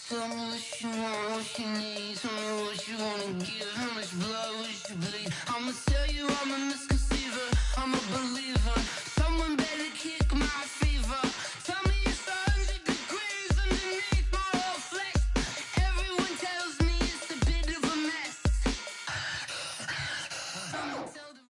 Tell me what you want, what you need. Tell me what you wanna give. How much blood would you bleed? I'ma tell you I'm a misconceiver. I'm a believer. Someone better kick my fever. Tell me it's 100 degrees underneath my whole flesh. Everyone tells me it's a bit of a mess. I'ma tell the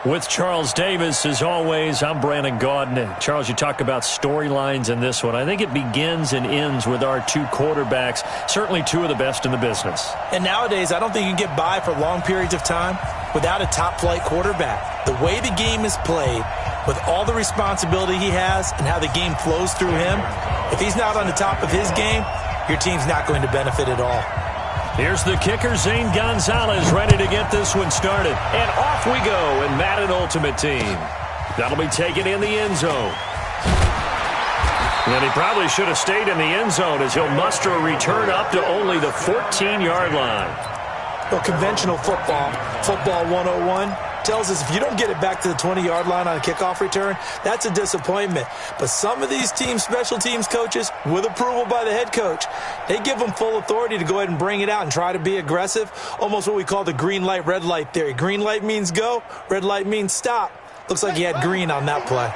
With Charles Davis, as always, I'm Brandon Gaudin. And Charles, you talk about storylines in this one. I think it begins and ends with our two quarterbacks, certainly two of the best in the business. And nowadays, I don't think you can get by for long periods of time without a top-flight quarterback. The way the game is played, with all the responsibility he has and how the game flows through him, if he's not on the top of his game, your team's not going to benefit at all. Here's the kicker, Zane Gonzalez, ready to get this one started. And off we go in Madden Ultimate Team. That'll be taken in the end zone. And he probably should have stayed in the end zone as he'll muster a return up to only the 14-yard line. Well, conventional football 101, tells us if you don't get it back to the 20-yard line on a kickoff return, that's a disappointment. But some of these teams, special teams coaches, with approval by the head coach, they give them full authority to go ahead and bring it out and try to be aggressive, almost what we call the green light, red light theory. Green light means go, red light means stop. Looks like he had green on that play.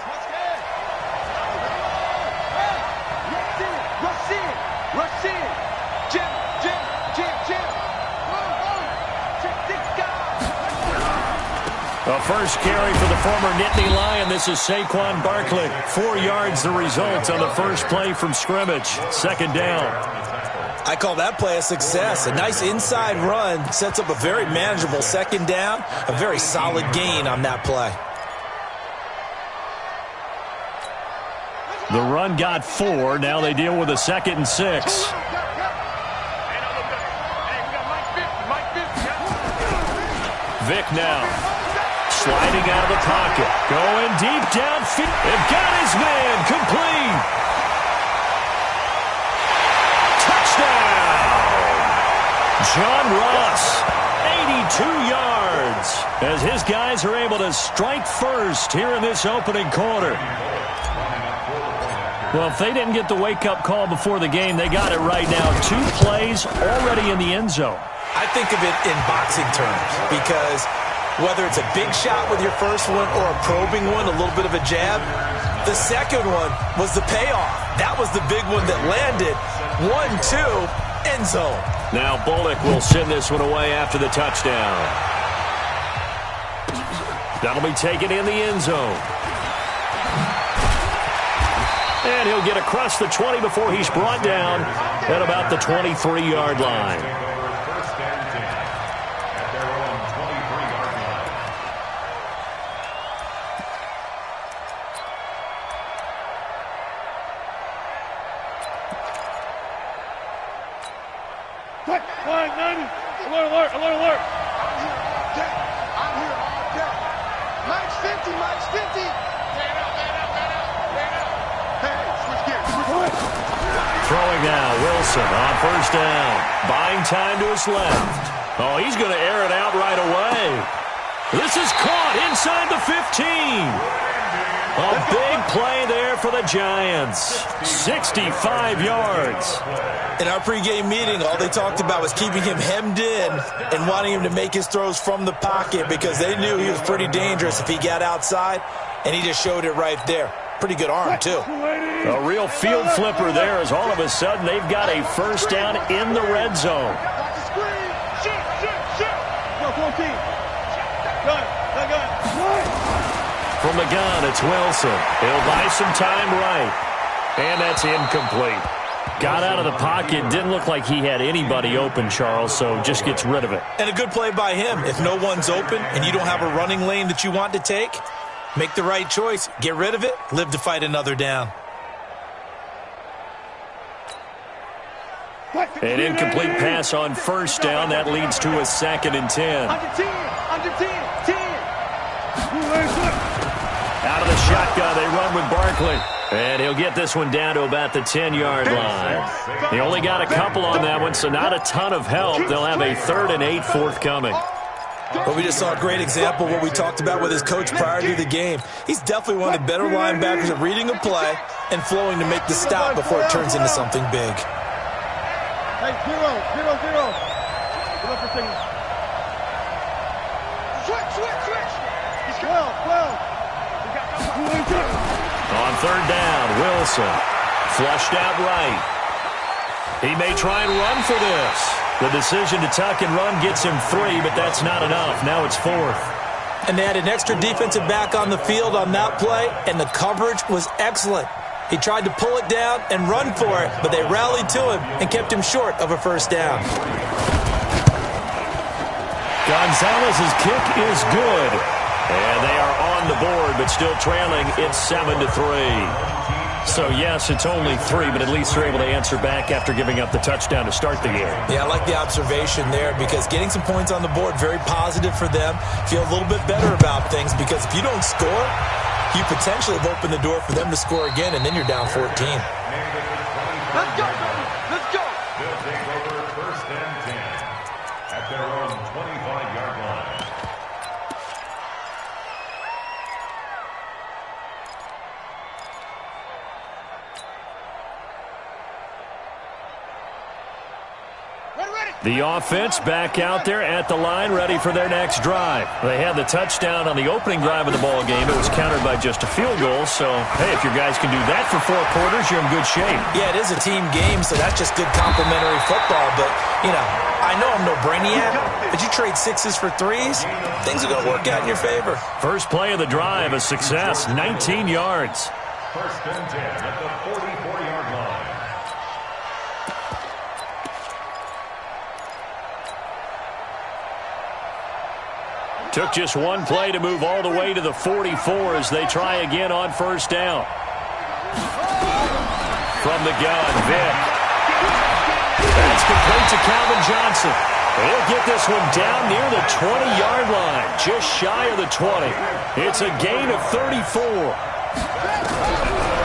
A first carry for the former Nittany Lion. This is Saquon Barkley. 4 yards the result on the first play from scrimmage. Second down. I call that play a success. A nice inside run sets up a very manageable second down. A very solid gain on that play. The run got 4. Now they deal with a 2nd and 6. Vic now. Sliding out of the pocket. Going deep downfield. They've got his man. Complete. Touchdown. John Ross. 82 yards. As his guys are able to strike first here in this opening quarter. Well, if they didn't get the wake-up call before the game, they got it right now. 2 plays already in the end zone. I think of it in boxing terms because whether it's a big shot with your first one or a probing one, a little bit of a jab, the second one was the payoff. That was the big one that landed. 1-2, end zone. Now Bullock will send this one away after the touchdown. That'll be taken in the end zone. And he'll get across the 20 before he's brought down at about the 23-yard line. Alert. I'm here all day. Mike's 50. Man up. Hey, switch gears. Throwing now, Wilson on first down. Buying time to his left. Oh, he's going to air it out right away. This is caught inside the 15. A big play there for the Giants. 65 yards. In our pregame meeting, all they talked about was keeping him hemmed in and wanting him to make his throws from the pocket because they knew he was pretty dangerous if he got outside, and he just showed it right there. Pretty good arm, too. A real field flipper there as all of a sudden they've got a first down in the red zone. From the gun, it's Wilson. He'll buy some time right. And that's incomplete. Got out of the pocket. Didn't look like he had anybody open, Charles, so just gets rid of it. And a good play by him. If no one's open and you don't have a running lane that you want to take, make the right choice. Get rid of it. Live to fight another down. An incomplete pass on first down. That leads to a 2nd and 10. Under 10. Out of the shotgun, they run with Barkley. And he'll get this one down to about the 10-yard line. He only got a couple on that one, so not a ton of help. They'll have a 3rd and 8 forthcoming. Well, we just saw a great example of what we talked about with his coach prior to the game. He's definitely one of the better linebackers at reading a play and flowing to make the stop before it turns into something big. Hey, 0, 0, 0. Go for signal. Switch. He's 12. On third down, Wilson flushed out right. He may try and run for this. The decision to tuck and run gets him 3, but that's not enough. Now it's 4th. And they had an extra defensive back on the field on that play, and the coverage was excellent. He tried to pull it down and run for it, but they rallied to him and kept him short of a first down. Gonzalez's kick is good. And they are on the board, but still trailing. It's 7-3. So, yes, it's only 3, but at least they're able to answer back after giving up the touchdown to start the game. Yeah, I like the observation there because getting some points on the board, very positive for them. Feel a little bit better about things because if you don't score, you potentially have opened the door for them to score again, and then you're down 14. Let's go, baby. Let's go. They'll take over 1st and 10 at their own 25-yard line. The offense back out there at the line, ready for their next drive. They had the touchdown on the opening drive of the ball game. It was countered by just a field goal. So, hey, if your guys can do that for 4 quarters, you're in good shape. Yeah, it is a team game, so that's just good complimentary football. But, you know, I know I'm no brainiac, but you trade 6s for 3s, things are going to work out in your favor. First play of the drive, a success, 19 yards. 1st and 10 at the 44-yard line. Took just one play to move all the way to the 44 as they try again on first down. From the gun, Vick. That's complete to Calvin Johnson. He'll get this one down near the 20-yard line, just shy of the 20. It's a gain of 34.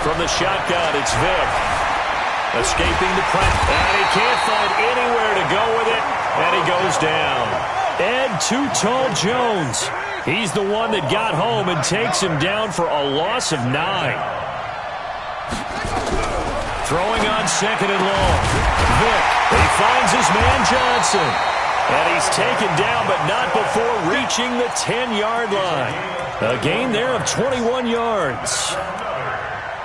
From the shotgun, it's Vick. Escaping the press, and he can't find anywhere to go with it, and he goes down. Ed Too Tall Jones. He's the one that got home and takes him down for a loss of 9. Throwing on 2nd and long. Vick, he finds his man Johnson. And he's taken down, but not before reaching the 10-yard line. A gain there of 21 yards.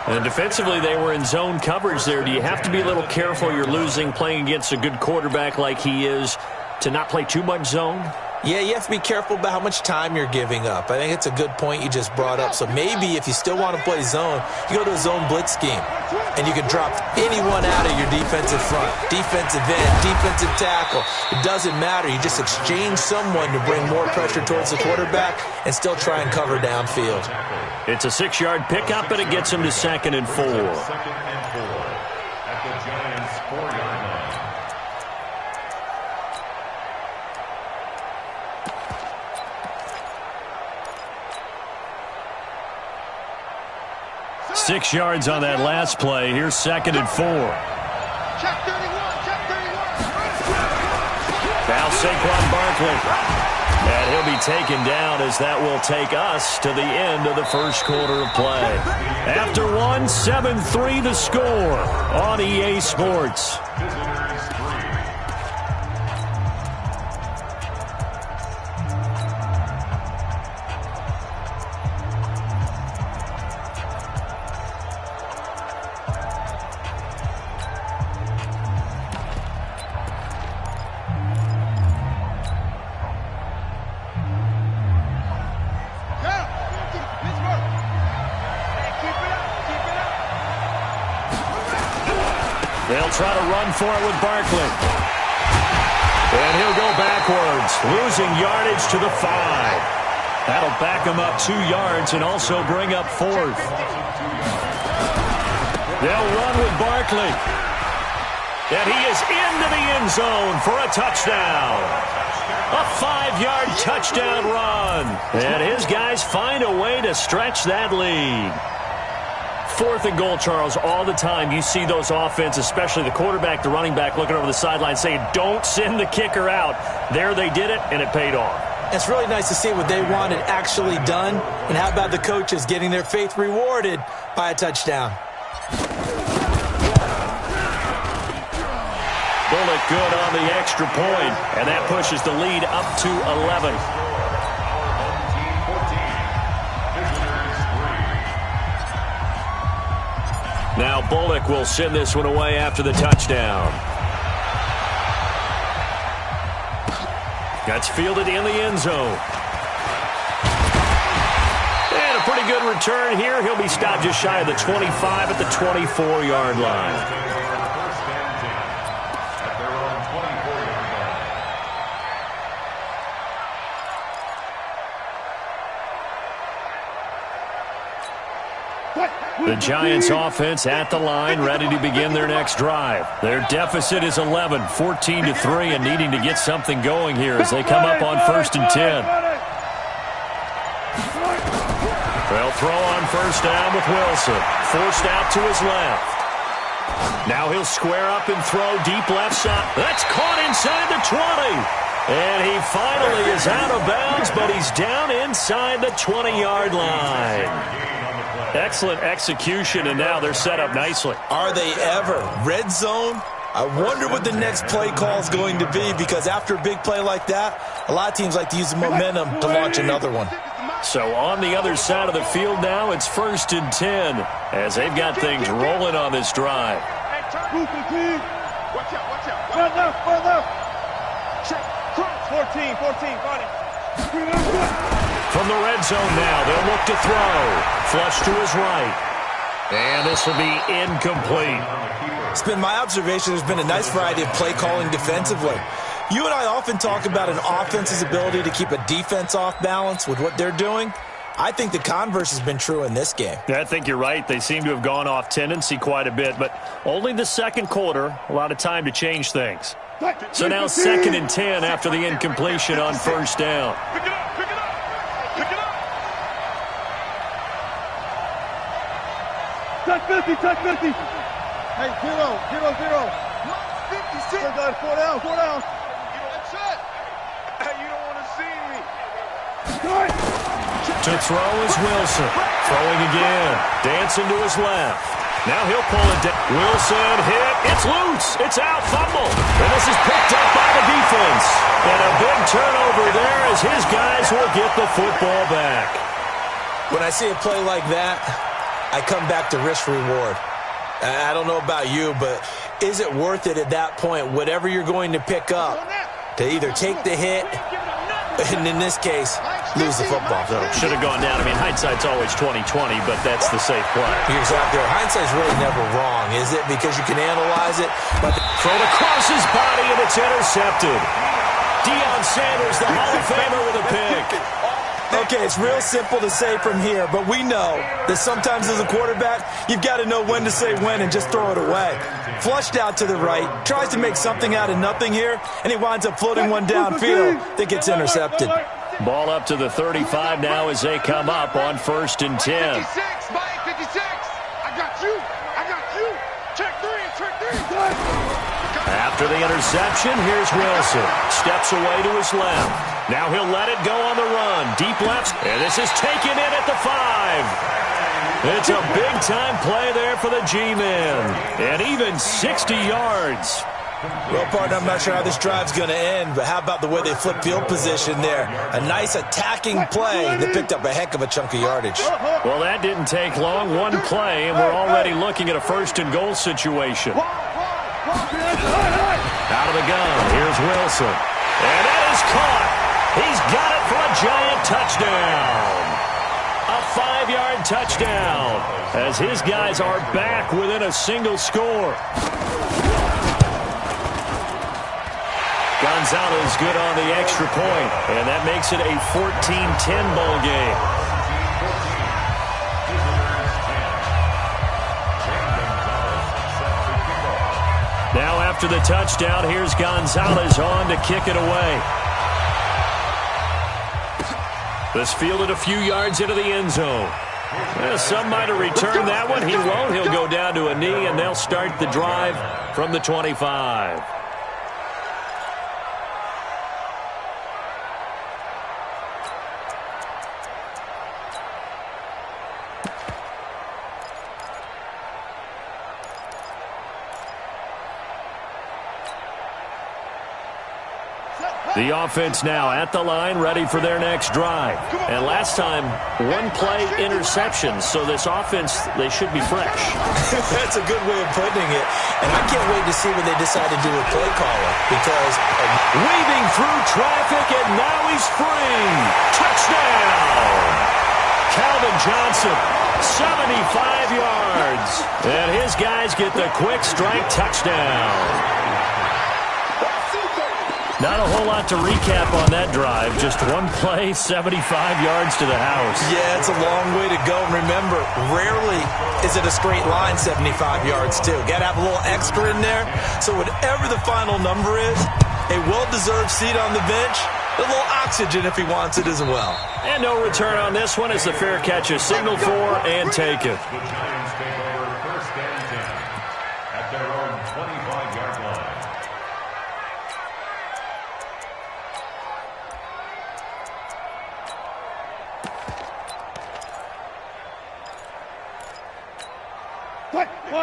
And defensively, they were in zone coverage there. Do you have to be a little careful? You're losing, playing against a good quarterback like he is, to not play too much zone? Yeah, you have to be careful about how much time you're giving up. I think it's a good point you just brought up. So maybe if you still want to play zone, you go to a zone blitz scheme. And you can drop anyone out of your defensive front. Defensive end, defensive tackle. It doesn't matter. You just exchange someone to bring more pressure towards the quarterback and still try and cover downfield. It's a 6-yard pickup, but it gets him to 2nd and 4. 2nd and 4 at the Giants' 4-yard line. Six yards on that last play. Here's 2nd and 4. Check 31, check 31. Now Saquon Barkley. And he'll be taken down as that will take us to the end of the first quarter of play. After 7-3 the score on EA Sports. They'll try to run for it with Barkley. And he'll go backwards, losing yardage to the 5. That'll back him up 2 yards and also bring up 4th. They'll run with Barkley. And he is into the end zone for a touchdown. A 5-yard touchdown run. And his guys find a way to stretch that lead. 4th and goal, Charles, all the time you see those offenses, especially the quarterback, the running back, looking over the sideline saying, don't send the kicker out. There they did it, and it paid off. It's really nice to see what they wanted actually done. And how about the coaches getting their faith rewarded by a touchdown? Bullock good on the extra point, and that pushes the lead up to 11. Now Bullock will send this one away after the touchdown. That's fielded in the end zone. And a pretty good return here. He'll be stopped just shy of the 25 at the 24-yard line. The Giants offense at the line, ready to begin their next drive. Their deficit is 11, 14-3, and needing to get something going here as they come up on 1st and 10. They'll throw on 1st down with Wilson. Forced out to his left. Now he'll square up and throw deep left side. That's caught inside the 20. And he finally is out of bounds, but he's down inside the 20-yard line. Excellent execution, and now they're set up nicely. Are they ever? Red zone? I wonder what the next play call is going to be, because after a big play like that, a lot of teams like to use the momentum to launch another one. So on the other side of the field now, it's 1st and 10 as they've got things rolling on this drive. Watch out, watch out. Run left. Check. 14, got it. From the red zone now, they'll look to throw. Flush to his right. And this will be incomplete. It's been my observation there's been a nice variety of play calling defensively. You and I often talk about an offense's ability to keep a defense off balance with what they're doing. I think the converse has been true in this game. Yeah, I think you're right. They seem to have gone off tendency quite a bit, but only the second quarter, a lot of time to change things. So now 2nd and 10 after the incompletion on 1st down. Pick it up. Touch 50. Hey, 0. 56. 4 down. That's it. Hey, you don't want to see me. To throw is Wilson. Throwing again. Dancing to his left. Now he'll pull it down. Wilson hit. It's loose. It's out. Fumble. And this is picked up by the defense. And a big turnover there as his guys will get the football back. When I see a play like that, I come back to risk reward. I don't know about you, but is it worth it at that point, whatever you're going to pick up, to either take the hit, and in this case, lose the football? So should have gone down. I mean, hindsight's always 20/20, but that's the safe play. You're exactly right. Hindsight's really never wrong, is it? Because you can analyze it. But thrown across his body, and it's intercepted. Deion Sanders, the Hall of Famer, with a pick. Okay, it's real simple to say from here, but we know that sometimes as a quarterback, you've got to know when to say when and just throw it away. Flushed out to the right, tries to make something out of nothing here, and he winds up floating one downfield that gets intercepted. Ball up to the 35 now as they come up on 1st and 10. 56, Mike, 56. I got you. Check 3. After the interception, here's Wilson. Steps away to his left. Now he'll let it go on the run. Deep left. And this is taken in at the 5. It's a big-time play there for the G-men. And even 60 yards. Well, partner, I'm not sure how this drive's going to end, but how about the way they flip field position there? A nice attacking play that picked up a heck of a chunk of yardage. Well, that didn't take long. One play, and we're already looking at a 1st and goal situation. Out of the gun, here's Wilson. And that is caught. He's got it for a giant touchdown. A 5-yard touchdown as his guys are back within a single score. Gonzalez good on the extra point, and that makes it a 14-10 ball game. Now after the touchdown, here's Gonzalez on to kick it away. This fielded a few yards into the end zone. Well, some might have returned that one. He won't. He'll go down to a knee, and they'll start the drive from the 25. The offense now at the line, ready for their next drive. And last time, one-play interceptions, so this offense, they should be fresh. That's a good way of putting it. And I can't wait to see what they decide to do with play caller, because weaving through traffic, and now he's free. Touchdown! Calvin Johnson, 75 yards. And his guys get the quick strike touchdown. Not a whole lot to recap on that drive. Just one play, 75 yards to the house. Yeah, it's a long way to go. And remember, rarely is it a straight line 75 yards, too. Got to have a little extra in there. So whatever the final number is, a well-deserved seat on the bench, a little oxygen if he wants it as well. And no return on this one as the fair catch is signaled for and taken. The Giants take over first and 10 at their own 25-yard line.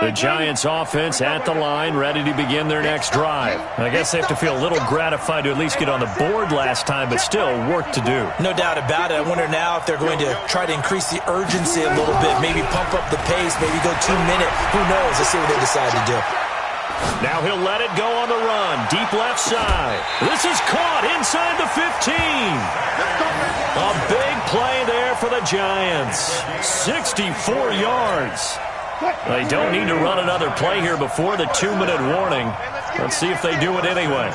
The Giants offense at the line, ready to begin their next drive. I guess they have to feel a little gratified to at least get on the board last time, but still work to do. No doubt about it. I wonder now if they're going to try to increase the urgency a little bit, maybe pump up the pace, maybe go 2 minute. Who knows? Let's see what they decide to do. Now he'll let it go on the run, deep left side. This is caught inside the 15. A big play there for the Giants. 64 yards. They don't need to run another play here before the 2-minute warning. Let's see if they do it anyway.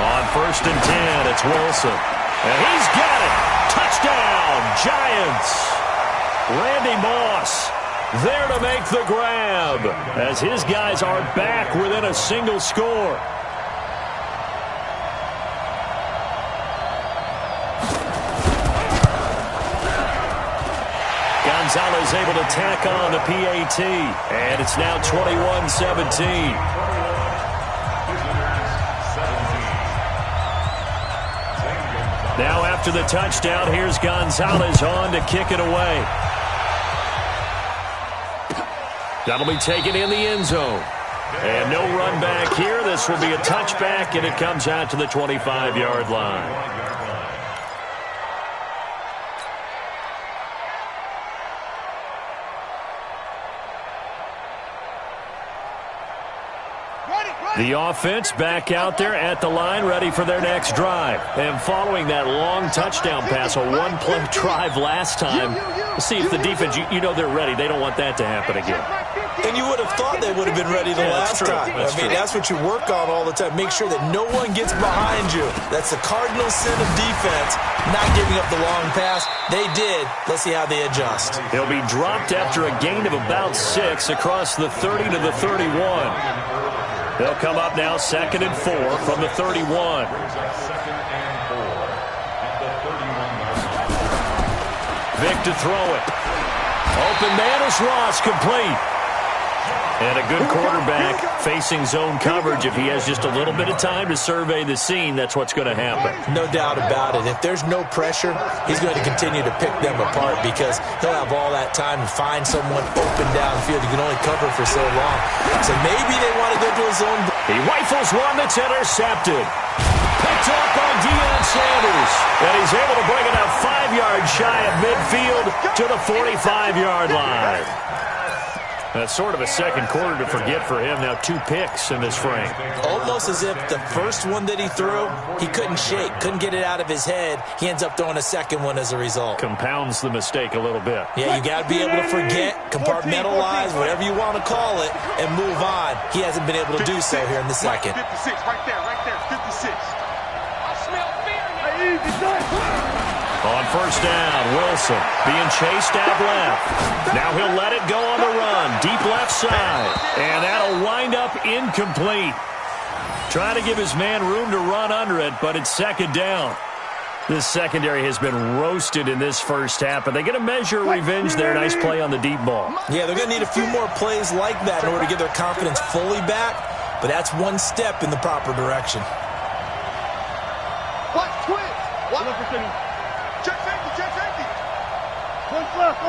On first and 10, it's Wilson. And he's got it. Touchdown, Giants. Randy Moss there to make the grab as his guys are back within a single score. Gonzalez able to tack on the PAT, and it's now 21-17. Now after the touchdown, here's Gonzalez on to kick it away. That'll be taken in the end zone. And no run back here. This will be a touchback, and it comes out to the 25-yard line. The offense back out there at the line, ready for their next drive. And following that long touchdown pass, a one-play drive last time, let's see if the defense, you know they're ready. They don't want that to happen again. And you would have thought they would have been ready the last time. That's what you work on all the time. Make sure that no one gets behind you. That's the cardinal sin of defense, not giving up the long pass. They did. Let's see how they adjust. He'll be dropped after a gain of about 6 across the 30 to the 31. They'll come up now 2nd and 4 from the 31. Vic to throw it. Open man is Ross, complete. And a good quarterback facing zone coverage. If he has just a little bit of time to survey the scene, that's what's going to happen. No doubt about it. If there's no pressure, he's going to continue to pick them apart because he'll have all that time to find someone open downfield. He can only cover for so long. So maybe they want to go to a zone. He rifles one that's intercepted. Picked up by Deion Sanders. And he's able to bring it up 5 yards shy of midfield to the 45-yard line. That's sort of a second quarter to forget for him. Now 2 picks in this frame. Almost as if the first one that he threw, he couldn't shake, couldn't get it out of his head. He ends up throwing a second one as a result. Compounds the mistake a little bit. Yeah, you got to be able to forget, compartmentalize, whatever you want to call it, and move on. He hasn't been able to do so here in the second. 56, right there, 56. I smell fear. Hey, easy, done. On first down, Wilson being chased out left. Now he'll let it go on the run, deep left side. And that'll wind up incomplete. Trying to give his man room to run under it, but it's 2nd down. This secondary has been roasted in this first half, but they're going to measure revenge there. Nice play on the deep ball. Yeah, they're going to need a few more plays like that in order to get their confidence fully back, but that's one step in the proper direction. Watch twins. Watch. Check safety. One left.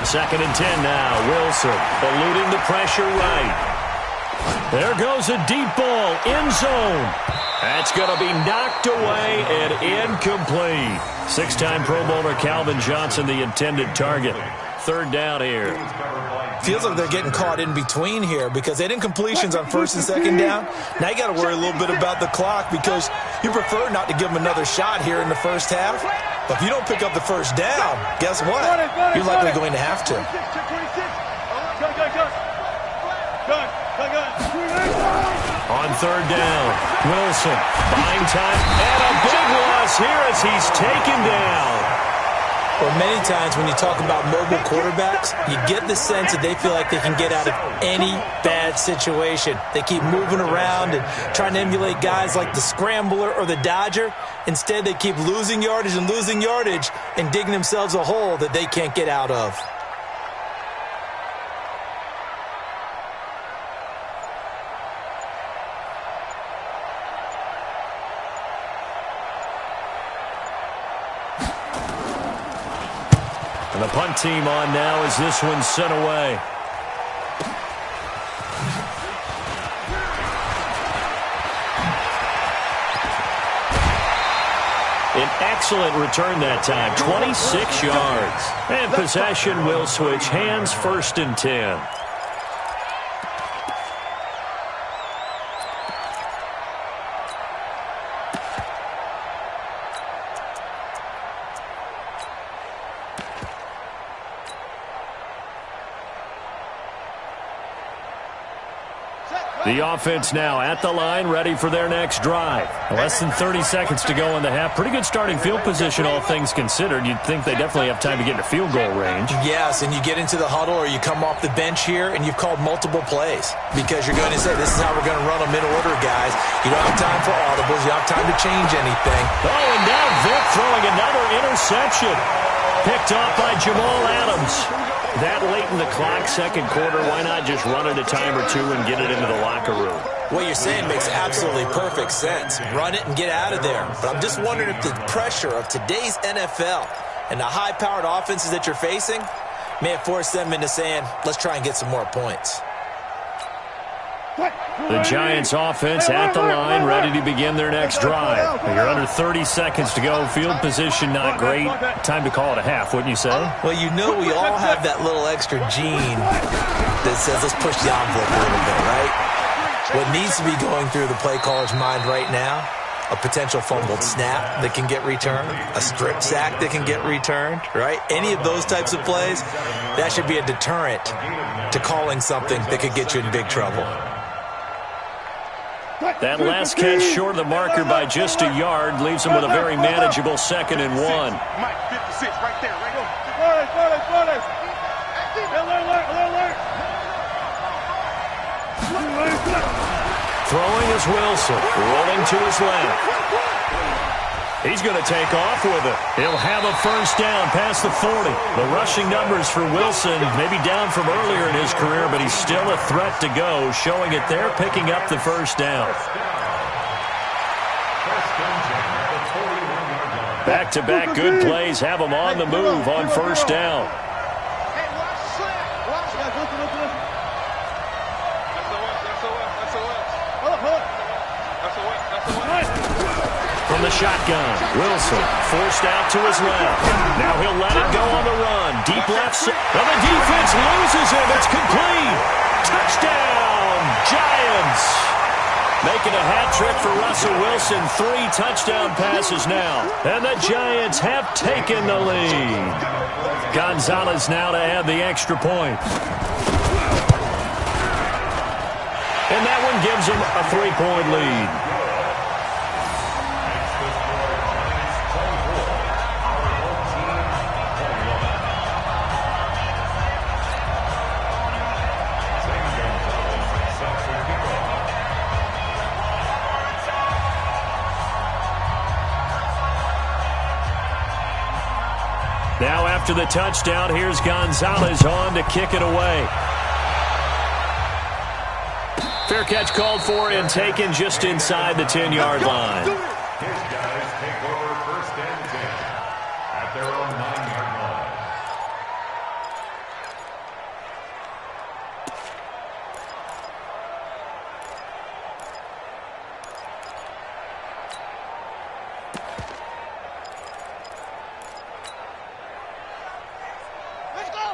2nd and 10 now. Wilson eluding the pressure right. There goes a deep ball, end zone. That's going to be knocked away and incomplete. 6-time Pro Bowler Calvin Johnson, the intended target. 3rd down here. Feels like they're getting caught in between here because they did incompletions on 1st and 2nd down. Now you got to worry a little bit about the clock because you prefer not to give them another shot here in the first half. But if you don't pick up the 1st down, guess what? You're likely going to have to. On 3rd down, Wilson buying time and a big loss here as he's taken down. Well, many times when you talk about mobile quarterbacks, you get the sense that they feel like they can get out of any bad situation. They keep moving around and trying to emulate guys like the Scrambler or the Dodger. Instead, they keep losing yardage and digging themselves a hole that they can't get out of. And the punt team on now as this one's sent away. An excellent return that time, 26 yards. And possession will switch hands, 1st and 10. The offense now at the line, ready for their next drive. Less than 30 seconds to go in the half. Pretty good starting field position, all things considered. You'd think they definitely have time to get into field goal range. Yes, and you get into the huddle or you come off the bench here and you've called multiple plays because you're going to say, this is how we're going to run them in order, guys. You don't have time for audibles. You don't have time to change anything. Oh, and now Vic throwing another interception. Picked off by Jamal Adams. That late in the clock, 2nd quarter, why not just run it a time or two and get it into the locker room? What you're saying makes absolutely perfect sense. Run it and get out of there. But I'm just wondering if the pressure of today's NFL and the high-powered offenses that you're facing may have forced them into saying, let's try and get some more points. The Giants offense at the line, ready to begin their next drive. You're under 30 seconds to go. Field position not great. Time to call it a half, wouldn't you say? Well, you know we all have that little extra gene that says let's push the envelope a little bit, right? What needs to be going through the play caller's mind right now, a potential fumbled snap that can get returned, a strip sack that can get returned, right? Any of those types of plays, that should be a deterrent to calling something that could get you in big trouble. That last catch short of the marker by just a yard leaves him with a very manageable 2nd and 1. Mike, 56, right there, right there. Throwing is Wilson, rolling to his left. He's going to take off with it. He'll have a 1st down past the 40. The rushing numbers for Wilson maybe down from earlier in his career, but he's still a threat to go, showing it there, picking up the 1st down. Back-to-back good plays have him on the move on 1st down. From the shotgun, Wilson forced out to his left. Now he'll let it go on the run. Deep left side. And the defense loses him. It's complete. Touchdown, Giants. Making a hat trick for Russell Wilson. 3 touchdown passes now. And the Giants have taken the lead. Gonzalez now to add the extra point. And that one gives them a 3-point lead. Now after the touchdown, here's Gonzalez on to kick it away. Fair catch called for and taken just inside the 10-yard line. His guys take over 1st and 10 at their own 9-yard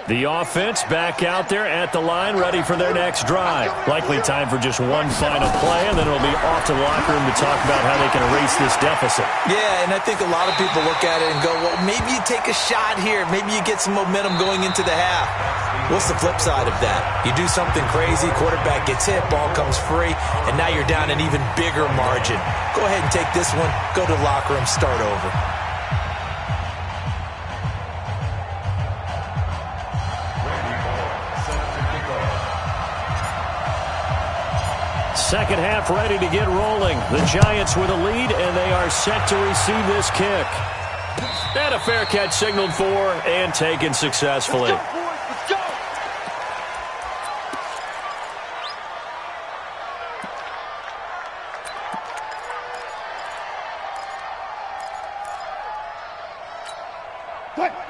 The offense back out there at the line, ready for their next drive. Likely time for just one final play, and then it'll be off to the locker room to talk about how they can erase this deficit. Yeah, and I think a lot of people look at it and go, well, maybe you take a shot here. Maybe you get some momentum going into the half. What's the flip side of that? You do something crazy, quarterback gets hit, ball comes free, and now you're down an even bigger margin. Go ahead and take this one, go to the locker room, start over. Second half ready to get rolling. The Giants with a lead, and they are set to receive this kick. And a fair catch signaled for and taken successfully. Let's go, boys. Let's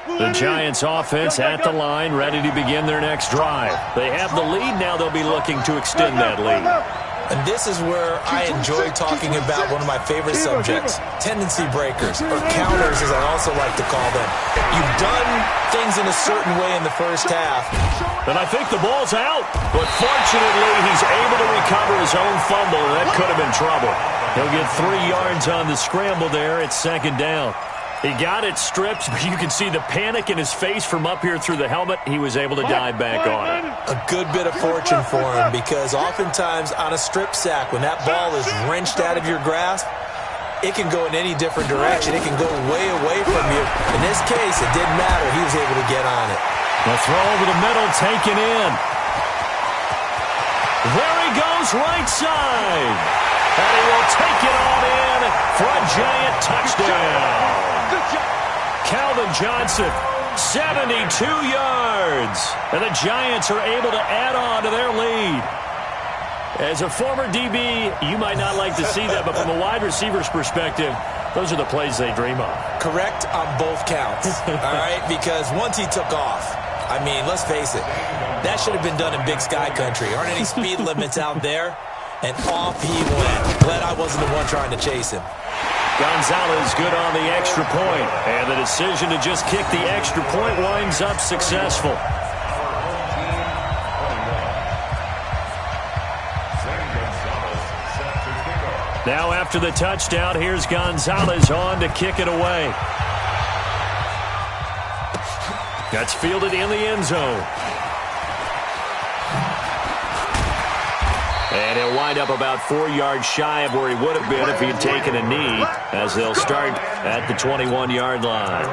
go. The Giants offense at the line, ready to begin their next drive. They have the lead. Now they'll be looking to extend that lead. And this is where I enjoy talking about one of my favorite subjects, tendency breakers, or counters as I also like to call them. You've done things in a certain way in the first half. And I think the ball's out. But fortunately, he's able to recover his own fumble, and that could have been trouble. He'll get 3 yards on the scramble there. It's second down. He got it stripped, but you can see the panic in his face from up here through the helmet. He was able to dive back on it. A good bit of fortune for him, because oftentimes on a strip sack, when that ball is wrenched out of your grasp, it can go in any different direction. It can go way away from you. In this case, it didn't matter. He was able to get on it. The throw over the middle, taken in. There he goes, right side. And he will take it on in for a Giant touchdown. Calvin Johnson, 72 yards. And the Giants are able to add on to their lead. As a former DB, you might not like to see that, but from a wide receiver's perspective, those are the plays they dream of. Correct on both counts, all right? Because once he took off, I mean, let's face it, that should have been done in Big Sky Country. Aren't any speed limits out there? And off he went. Glad I wasn't the one trying to chase him. Gonzalez good on the extra point, and the decision to just kick the extra point winds up successful. Now after the touchdown, here's Gonzalez on to kick it away. That's fielded in the end zone. And he'll wind up about 4 yards shy of where he would have been if he had taken a knee, as they'll start at the 21-yard line.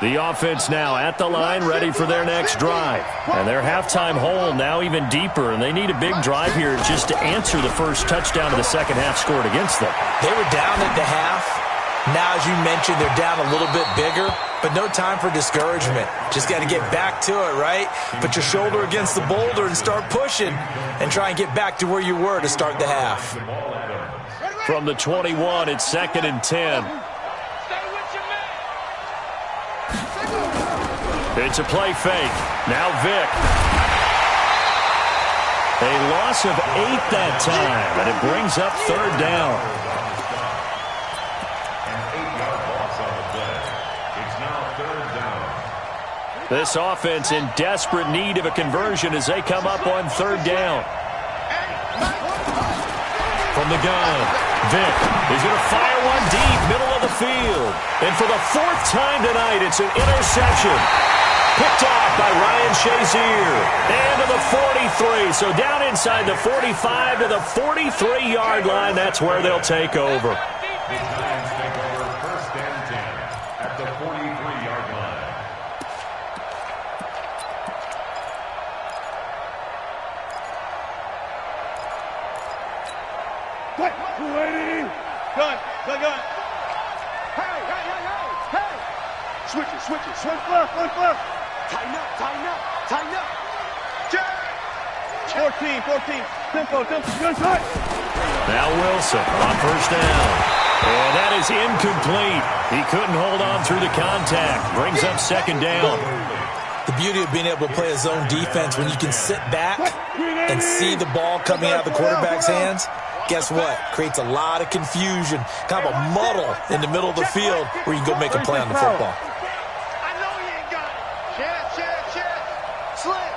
The offense now at the line, ready for their next drive. And their halftime hole now even deeper, and they need a big drive here just to answer the first touchdown of the second half scored against them. They were down at the half. Now, as you mentioned, they're down a little bit bigger, but no time for discouragement. Just got to get back to it, right? Put your shoulder against the boulder and start pushing and try and get back to where you were to start the half. From the 21, it's 2nd and 10. It's a play fake. Now Vick. A loss of 8 that time, and it brings up 3rd down. This offense in desperate need of a conversion as they come up on 3rd down. From the gun, Vick is going to fire one deep, middle of the field. And for the 4th time tonight, it's an interception. Picked off by Ryan Shazier. And to the 43. So down inside the 45 to the 43-yard line. That's where they'll take over. The Giants take over 1st and 10 at the 43-yard line. Gun. Hey. Switch it. Switch left. Tighten up. Check. 14. Tempo. Good shot. Now Wilson on 1st down. And that is incomplete. He couldn't hold on through the contact. Brings up 2nd down. The beauty of being able to play a zone defense when you can sit back and see the ball coming out of the quarterback's hands, guess what? Creates a lot of confusion, kind of a muddle in the middle of the field where you can go make a play on the football. I know he ain't got it. Check. Slam.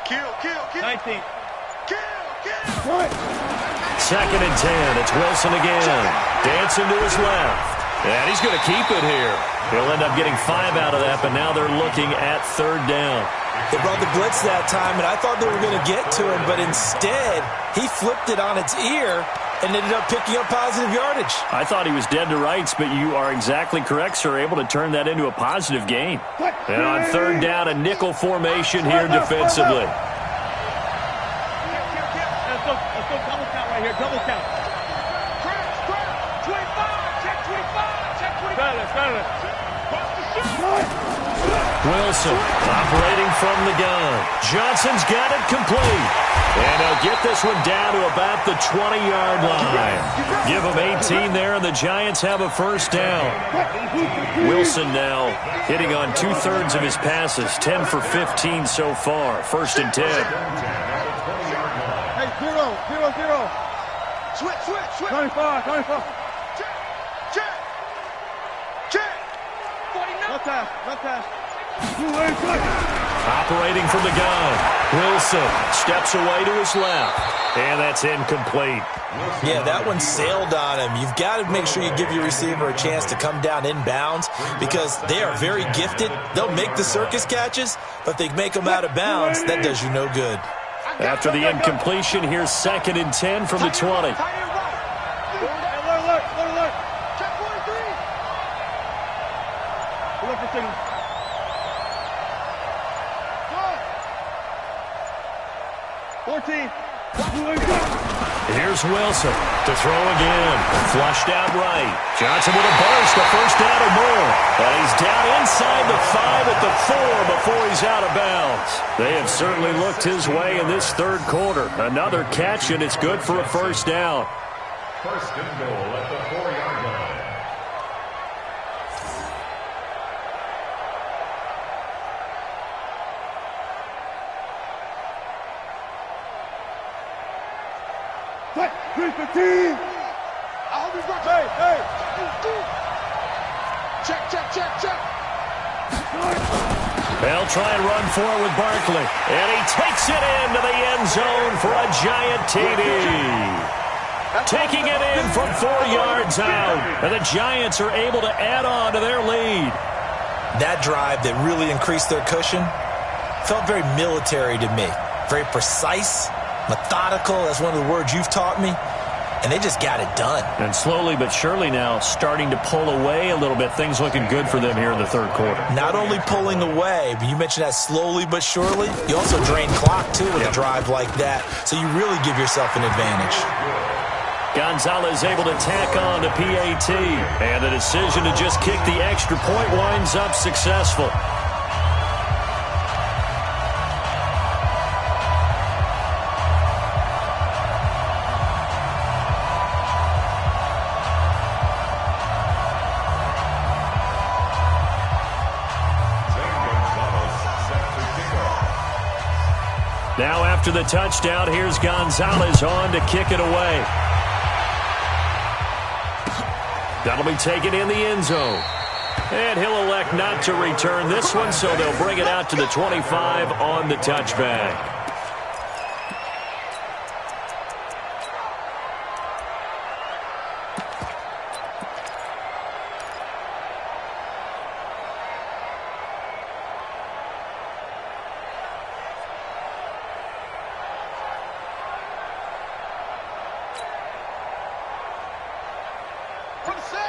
Kill. 19. Kill. Second and 10. It's Wilson again. Dancing to his left. And he's going to keep it here. He'll end up getting 5 out of that, but now they're looking at third down. They brought the blitz that time, and I thought they were going to get to him, but instead, he flipped it on its ear and ended up picking up positive yardage. I thought he was dead to rights, but you are exactly correct, sir. Able to turn that into a positive gain. And on third down, a nickel formation here defensively. Let's go double count right here. Double count. Crouch. 25. Check 25. Check 25. Wilson operating from the gun. Johnson's got it complete. And he'll get this one down to about the 20-yard line. Give him 18 there, and the Giants have a first down. Wilson now hitting on 2/3 of his passes, 10 for 15 so far. First and 10. Hey, 0. Switch. 25. Check. 49. Left pass. Operating from the gun. Wilson steps away to his left. And that's incomplete. Yeah, that one sailed on him. You've got to make sure you give your receiver a chance to come down inbounds because they are very gifted. They'll make the circus catches, but if they make them out of bounds, that does you no good. After the incompletion, here's second and 10 from the 20. Alert. Check 43. Look for signal. 14. Here's Wilson to throw again. Flushed out right. Johnson with a burst, a first down or more. And he's down inside the 5 at the 4 before he's out of bounds. They have certainly looked his way in this third quarter. Another catch, and it's good for a first down. First and goal at the 4-yard line. Hey, 315. I'll be back. Hey. Check. They'll try and run forward with Barkley. And he takes it into the end zone for a giant TD. Taking it in from 4 yards out. And the Giants are able to add on to their lead. That drive that really increased their cushion felt very military to me. Very precise, methodical. That's one of the words you've taught me. And they just got it done. And slowly but surely now starting to pull away a little bit. Things looking good for them here in the third quarter. Not only pulling away, but you mentioned that slowly but surely. You also drain clock, too, with a drive like that. So you really give yourself an advantage. Gonzalez able to tack on to PAT. And the decision to just kick the extra point winds up successful. Now after the touchdown, here's Gonzalez on to kick it away. That'll be taken in the end zone. And he'll elect not to return this one, so they'll bring it out to the 25 on the touchback.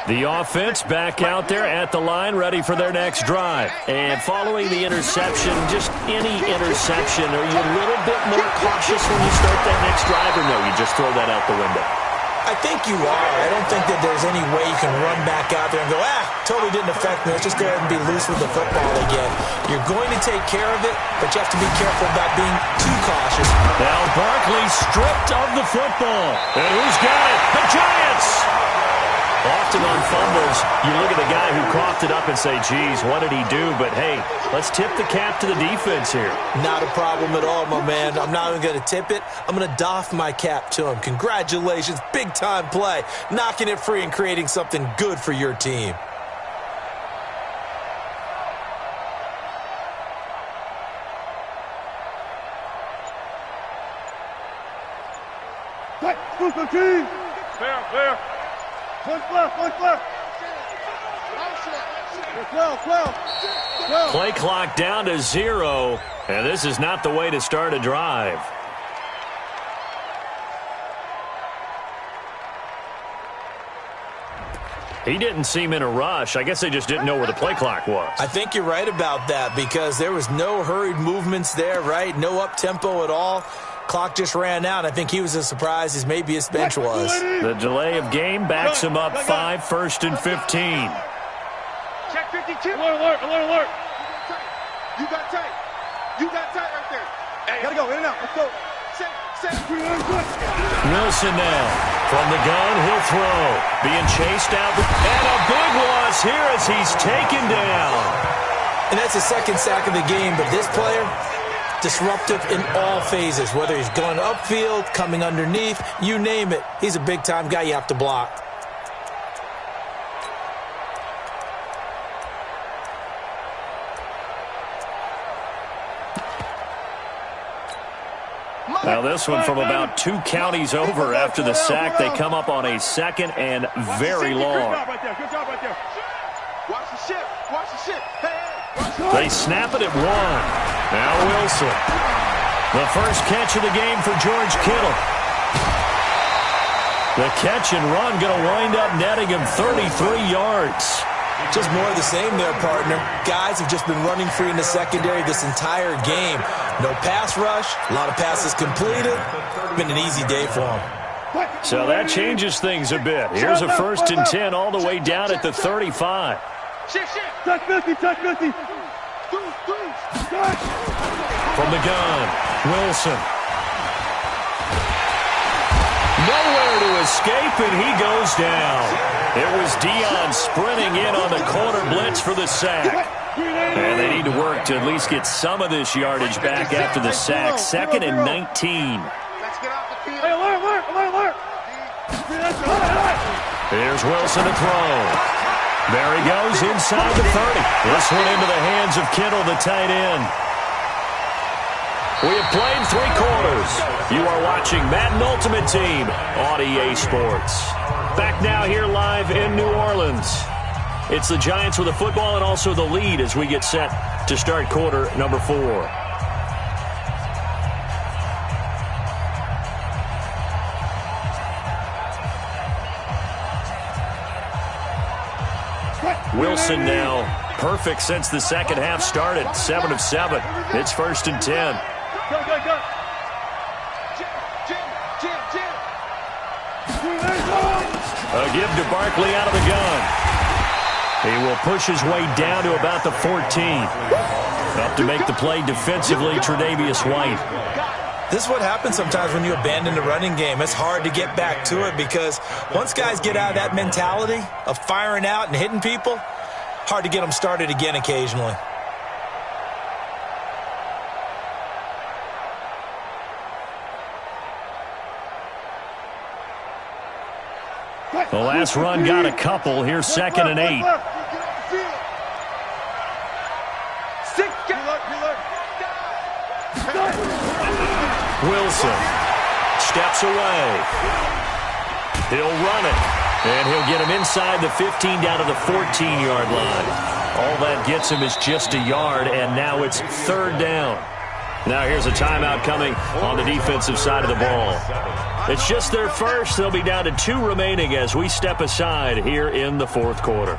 The offense back out there at the line, ready for their next drive. And following the interception, just any interception, are you a little bit more cautious when you start that next drive, or no, you just throw that out the window? I think you are. I don't think that there's any way you can run back out there and go, totally didn't affect me. Let's just go ahead and be loose with the football again. You're going to take care of it, but you have to be careful about being too cautious. Now Barkley stripped of the football. And who's got it? The Giants! Often on fumbles, you look at the guy who coughed it up and say, geez, what did he do? But, hey, let's tip the cap to the defense here. Not a problem at all, my man. I'm not even going to tip it. I'm going to doff my cap to him. Congratulations. Big-time play. Knocking it free and creating something good for your team. Clear. One left. Play clock down to 0, and this is not the way to start a drive. He didn't seem in a rush. I guess they just didn't know where the play clock was. I think you're right about that because there was no hurried movements there, right? No up-tempo at all. Clock just ran out. I think he was as surprised as maybe his bench was. The delay of game backs him up 5, 1st and 15. Check 52. Alert. You got tight right there. Hey, gotta go, in and out. Let's go. Wilson now. From the gun, he'll throw. Being chased out. And a big loss here as he's taken down. And that's the second sack of the game, but this player, disruptive in all phases, whether he's going upfield, coming underneath, you name it. He's a big-time guy you have to block. Now this one from about 2 counties over after the sack. They come up on a 2nd and very long. Good job right there. Watch the ship. Hey. They snap it at 1. Now Wilson. The first catch of the game for George Kittle. The catch and run going to wind up netting him 33 yards. Just more of the same there, partner. Guys have just been running free in the secondary this entire game. No pass rush, a lot of passes completed. Been an easy day for them. So that changes things a bit. Here's a 1st and 10 all the way down at the 35. Touch 50. From the gun, Wilson. Nowhere to escape, and he goes down. It was Dion sprinting in on the corner blitz for the sack. And they need to work to at least get some of this yardage back after the sack. 2nd and 19. Let's get off the field. Hey, alert. Here's Wilson to throw. There he goes inside the 30. This one into the hands of Kittle, the tight end. We have played 3 quarters. You are watching Madden Ultimate Team on EA Sports. Back now here live in New Orleans. It's the Giants with the football and also the lead as we get set to start quarter number 4. Wilson now perfect since the second half started. 7 of 7. It's 1st and 10. Go. A give to Barkley out of the gun. He will push his way down to about the 14. Up to make the play defensively, Tre'Davious White. This is what happens sometimes when you abandon the running game. It's hard to get back to it because once guys get out of that mentality of firing out and hitting people, hard to get them started again occasionally. The last run got a couple. Here's 2nd and 8. Wilson steps away. He'll run it. And he'll get him inside the 15 down to the 14-yard line. All that gets him is just a yard, and now it's 3rd down. Now here's a timeout coming on the defensive side of the ball. It's just their first. They'll be down to 2 remaining as we step aside here in the 4th quarter.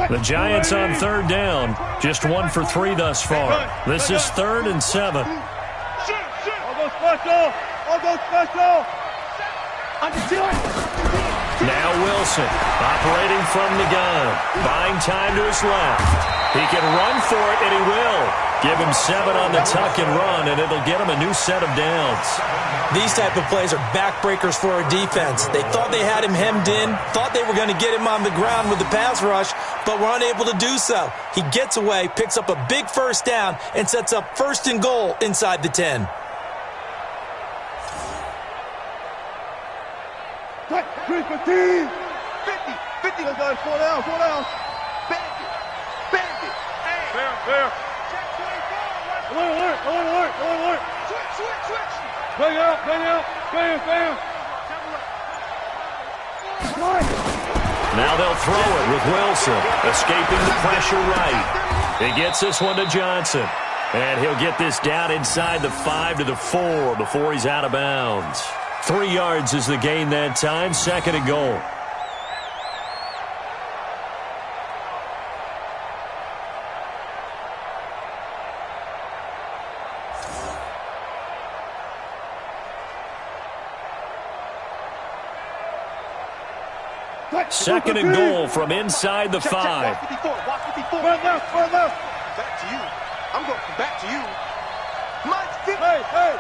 The Giants on 3rd down. Just 1 for 3 thus far. This is 3rd and 7. All go special. Now Wilson operating from the gun. Buying time to his left. He can run for it, and he will. Give him 7 on the tuck and run, and it'll get him a new set of downs. These type of plays are backbreakers for a defense. They thought they had him hemmed in, thought they were going to get him on the ground with the pass rush, but were unable to do so. He gets away, picks up a big first down, and sets up 1st and goal inside the 10. 315. 50. Let's go. 4 down. Bandit. Fair. Alert. Switch. Bang out. Bam. Now they'll throw it with Wilson, escaping the pressure right. He gets this one to Johnson, and he'll get this down inside the 5 to the 4 before he's out of bounds. 3 yards is the gain that time, 2nd and goal. Second and goal from inside the 5. Watch 54. Run left. Back to you. I'm going to come back to you. Mike's 50. Hey.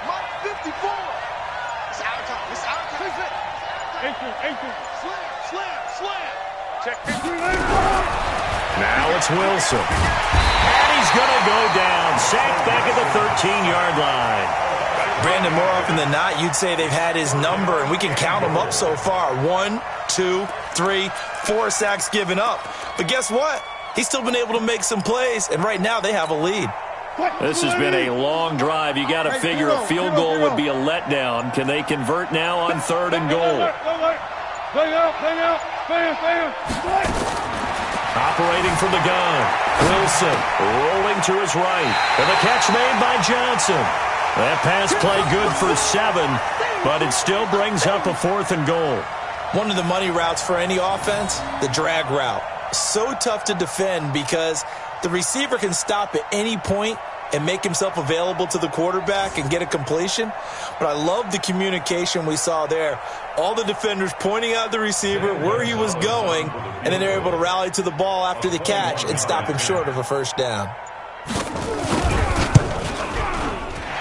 Mike's 54. It's our time. Ancient. Slam. Check 50. Now it's Wilson. And he's going to go down. Sacked back at the 13-yard line. Brandon, more often than not, you'd say they've had his number, and we can count them up so far. 1, 2, 3, 4 sacks given up. But guess what? He's still been able to make some plays, and right now they have a lead. This has been a long drive. You got to figure a field goal would be a letdown. Can they convert now on 3rd and goal? Bang out. Bam. Operating from the gun. Wilson rolling to his right. And the catch made by Johnson. That pass play good for 7, but it still brings up a 4th and goal. One of the money routes for any offense, the drag route. So tough to defend because the receiver can stop at any point and make himself available to the quarterback and get a completion. But I love the communication we saw there. All the defenders pointing out the receiver, where he was going, and then they're able to rally to the ball after the catch and stop him short of a 1st down.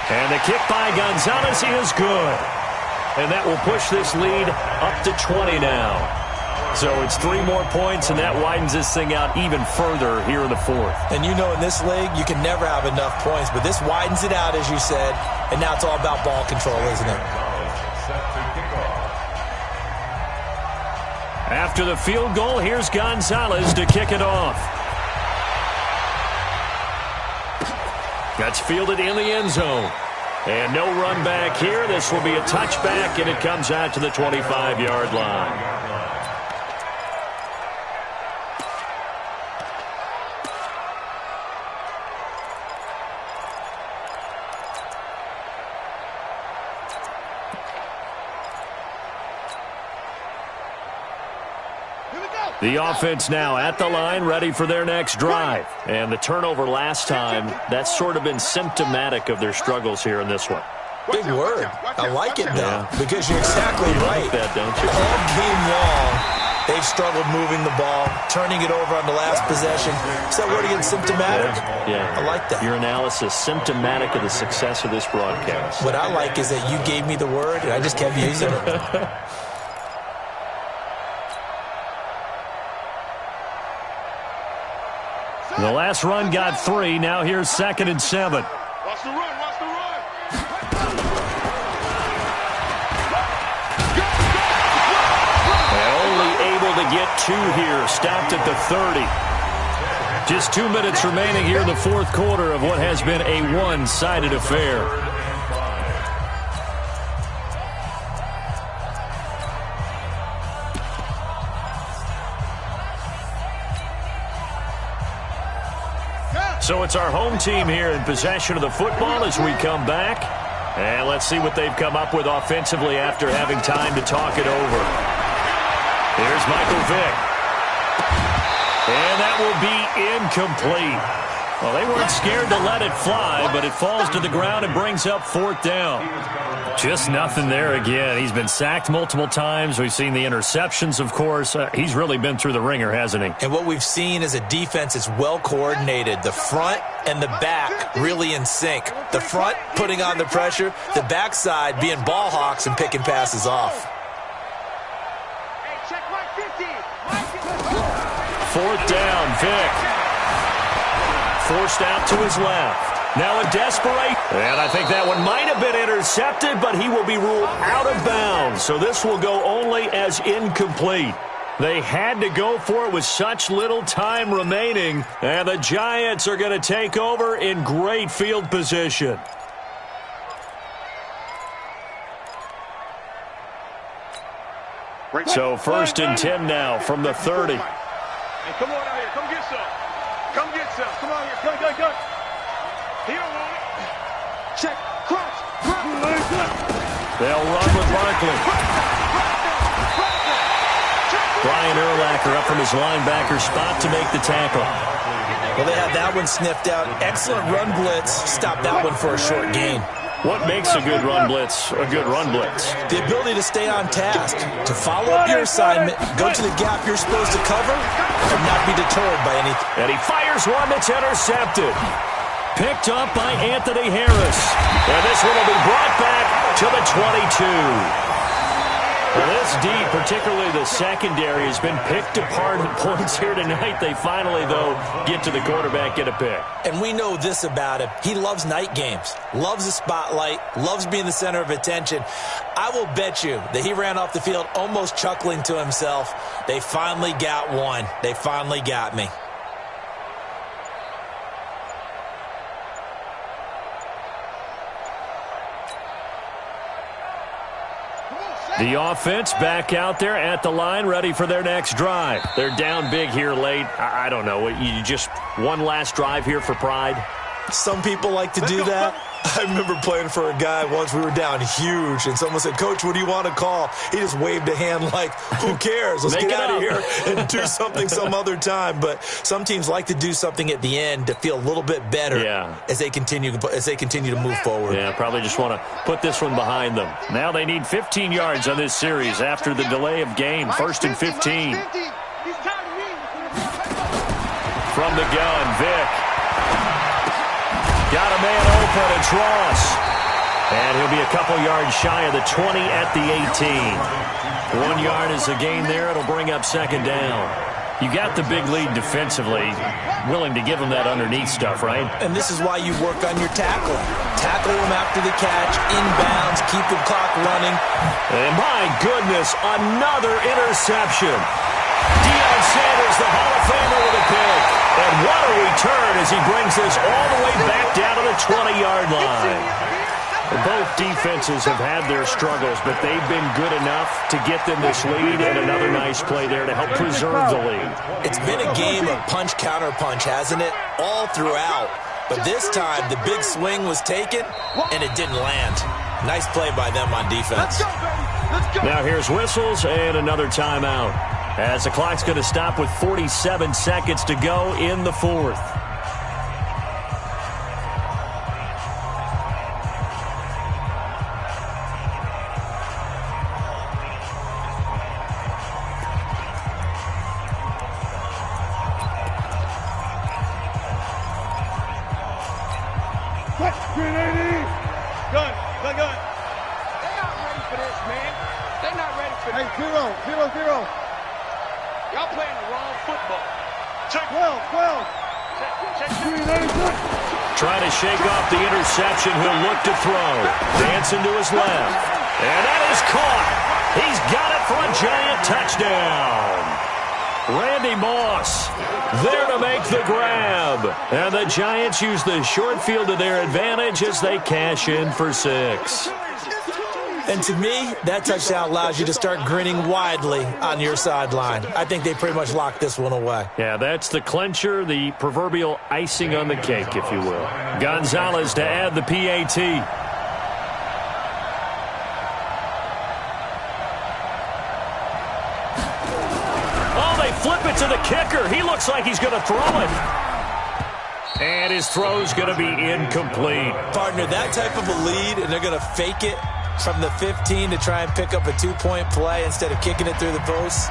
And the kick by Gonzalez is good. And that will push this lead up to 20 now. So it's 3 more points, and that widens this thing out even further here in the 4th. And you know in this league, you can never have enough points, but this widens it out, as you said, and now it's all about ball control, isn't it? After the field goal, here's Gonzalez to kick it off. That's fielded in the end zone. And no run back here. This will be a touchback, and it comes out to the 25-yard line. The offense now at the line, ready for their next drive. And the turnover last time, that's sort of been symptomatic of their struggles here in this one. Big word. I like it, though, because you're exactly right. You like that, don't you? All game long, they've struggled moving the ball, turning it over on the last possession. Is that word again, symptomatic? Yeah. I like that. Your analysis, symptomatic of the success of this broadcast. What I like is that you gave me the word, and I just kept using it. The last run got 3. Now here's 2nd and 7. Watch the run. Only able to get 2 here. Stopped at the 30. Just 2 minutes remaining here in the 4th quarter of what has been a one-sided affair. So it's our home team here in possession of the football as we come back. And let's see what they've come up with offensively after having time to talk it over. Here's Michael Vick. And that will be incomplete. Well, they weren't scared to let it fly, but it falls to the ground and brings up 4th down. Just nothing there again. He's been sacked multiple times. We've seen the interceptions, of course. He's really been through the ringer, hasn't he? And what we've seen is a defense that's well coordinated. The front and the back really in sync. The front putting on the pressure, the backside being ball hawks and picking passes off. 4th down, Vic. Forced out to his left. Now a desperate. And I think that one might have been intercepted, but he will be ruled out of bounds. So this will go only as incomplete. They had to go for it with such little time remaining. And the Giants are going to take over in great field position. So 1st and 10 now from the 30. Hey, come on out here. Come get some. Come get some. Come on here. Go. He don't want it. Check. Cross. They'll run with Barkley. Brian Urlacher up from his linebacker spot to make the tackle. Well, they had that one sniffed out. Excellent run blitz. Stop that one for a short gain. What makes a good run blitz a good run blitz? The ability to stay on task, to follow up your assignment, go to the gap you're supposed to cover, and not be deterred by anything. And he fires one that's intercepted. Picked up by Anthony Harris. And this one will be brought back to the 22. Well, this D, particularly the secondary, has been picked apart at points here tonight. They finally, though, get to the quarterback, get a pick. And we know this about him. He loves night games, loves the spotlight, loves being the center of attention. I will bet you that he ran off the field almost chuckling to himself. They finally got one. They finally got me. The offense back out there at the line, ready for their next drive. They're down big here late. I don't know. You just one last drive here for pride? Some people like to do that. I remember playing for a guy once. We were down huge, and someone said, "Coach, what do you want to call?" He just waved a hand like, who cares? Let's get out of here and do something some other time. But some teams like to do something at the end to feel a little bit better as they continue to move forward. Yeah, probably just want to put this one behind them. Now they need 15 yards on this series after the delay of game. 1st and 15. From the gun, Vic. Got a man open, it's Ross. And he'll be a couple yards shy of the 20 at the 18. 1 yard is the gain there. It'll bring up 2nd down. You got the big lead defensively. Willing to give them that underneath stuff, right? And this is why you work on your tackling. Tackle them after the catch, inbounds, keep the clock running. And my goodness, another interception. Deion Sanders, the Hall of Famer, with a pick. And what a return as he brings this all the way back down to the 20-yard line. Both defenses have had their struggles, but they've been good enough to get them this lead, and another nice play there to help preserve the lead. It's been a game of punch-counter-punch, hasn't it? All throughout. But this time, the big swing was taken, and it didn't land. Nice play by them on defense. Now here's whistles and another timeout, as the clock's going to stop with 47 seconds to go in the 4th. Gun. They're not ready for this, man. They're not ready for this. Hey, 0. Y'all playing the wrong football. Check 12. Trying to shake off the interception. He'll look to throw. Dancing to his left. And that is caught. He's got it for a Giant touchdown. Randy Moss there to make the grab. And the Giants use the short field to their advantage as they cash in for 6. And to me, that touchdown allows you to start grinning widely on your sideline. I think they pretty much locked this one away. Yeah, that's the clincher, the proverbial icing on the cake, if you will. Gonzalez to add the PAT. Flip it to the kicker. He looks like he's going to throw it. And his throw's going to be incomplete. Partner, that type of a lead, and they're going to fake it from the 15 to try and pick up a 2-point play instead of kicking it through the post.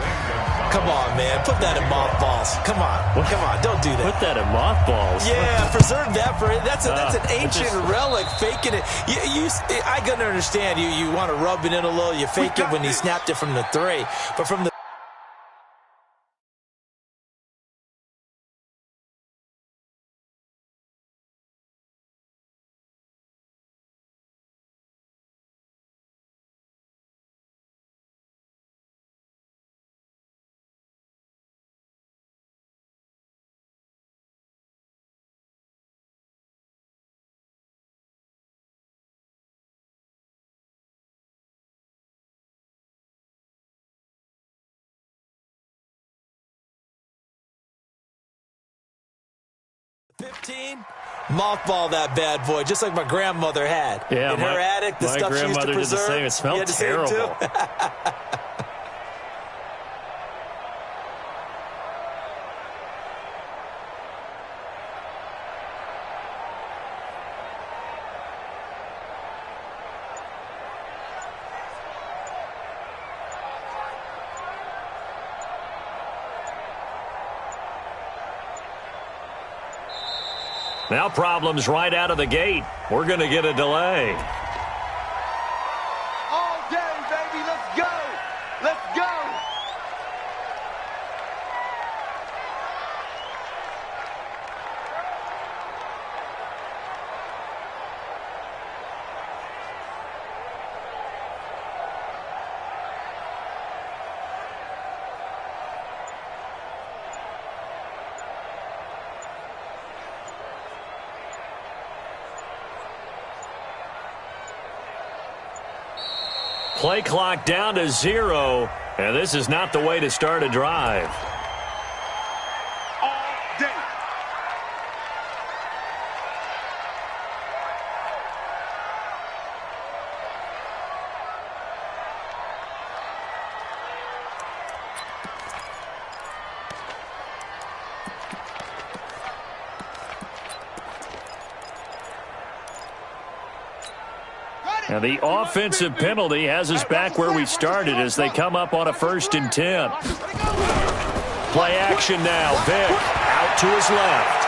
Come on, man. Put that in mothballs. Come on. Come on. Don't do that. Put that in mothballs? Yeah, preserve that for it. That's an ancient relic, faking it. I can understand you want to rub it in a little. You fake it when he snapped it from the 3. But from the mothball that bad boy, just like my grandmother had. Yeah, in her attic, the stuff she used to preserve. Did the same. It smelled terrible. Now problems right out of the gate. We're going to get a delay. All day, baby. Let's go. Let's go. Play clock down to 0, and this is not the way to start a drive. All day. And the offensive penalty has us back where we started as they come up on a 1st and 10. Play action now. Vick out to his left.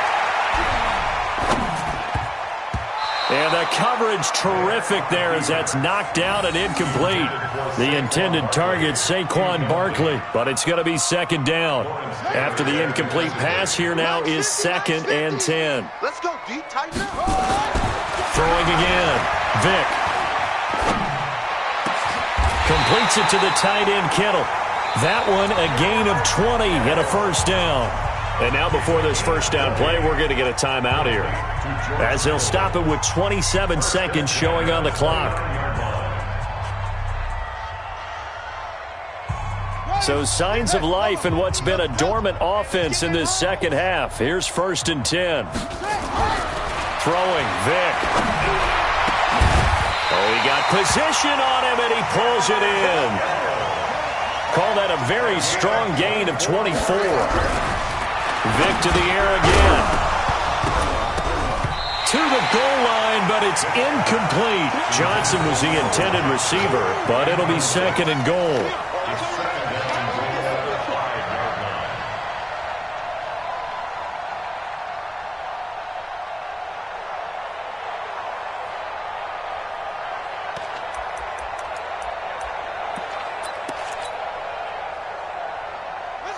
And the coverage terrific there as that's knocked down and incomplete. The intended target, Saquon Barkley, but it's going to be 2nd down. After the incomplete pass, here now is 2nd and 10. Let's go deep, tighten up. Throwing again. Vick. Completes it to the tight end, Kittle. That one a gain of 20 and a 1st down. And now before this 1st down play, we're going to get a timeout here, as they'll stop it with 27 seconds showing on the clock. So signs of life in what's been a dormant offense in this 2nd half. Here's 1st and 10. Throwing, Vick. Oh, he got position on him, and he pulls it in. Call that a very strong gain of 24. Vick to the air again. To the goal line, but it's incomplete. Johnson was the intended receiver, but it'll be 2nd and goal.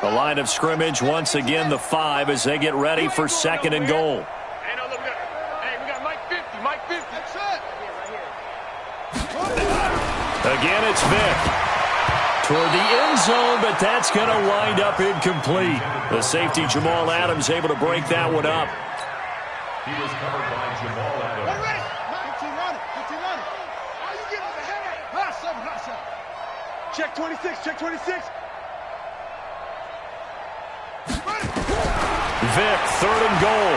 The line of scrimmage, once again, the 5 as they get ready for 2nd and goal. Hey, no, look, hey, we got Mike 50, Mike 50. That's it. Again, it's Vick. Toward the end zone, but that's going to wind up incomplete. The safety, Jamal Adams, able to break that one up. He was covered by Jamal Adams. Ready? 15 running. 15 running. Oh, you get over the head. Hot 7, hot 7. Check 26, check 26. Vick, 3rd and goal.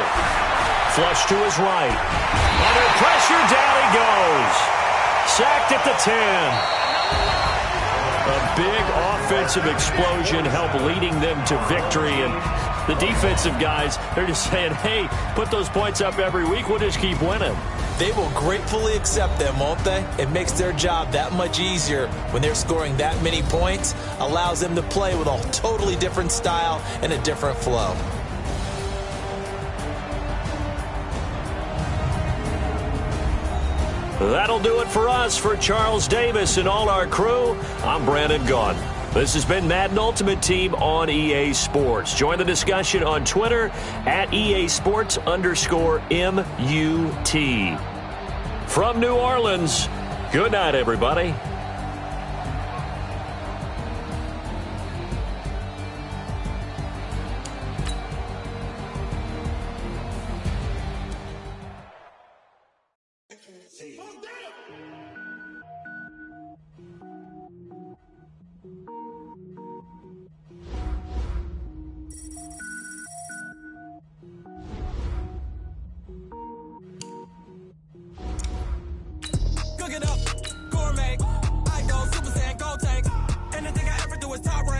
Flush to his right. Under pressure, down he goes. Sacked at the 10. A big offensive explosion helped leading them to victory, and The defensive guys, they're just saying, hey, put those points up every week. We'll just keep winning. They will gratefully accept them, won't they? It makes their job that much easier when they're scoring that many points. Allows them to play with a totally different style and a different flow. That'll do it for us. For Charles Davis and all our crew, I'm Brandon Gaughan. This has been Madden Ultimate Team on EA Sports. Join the discussion on Twitter at EASports_MUT. From New Orleans, good night, everybody. Cook it up, gourmet. I go Super Saiyan, go tank. Anything I ever do is top rank.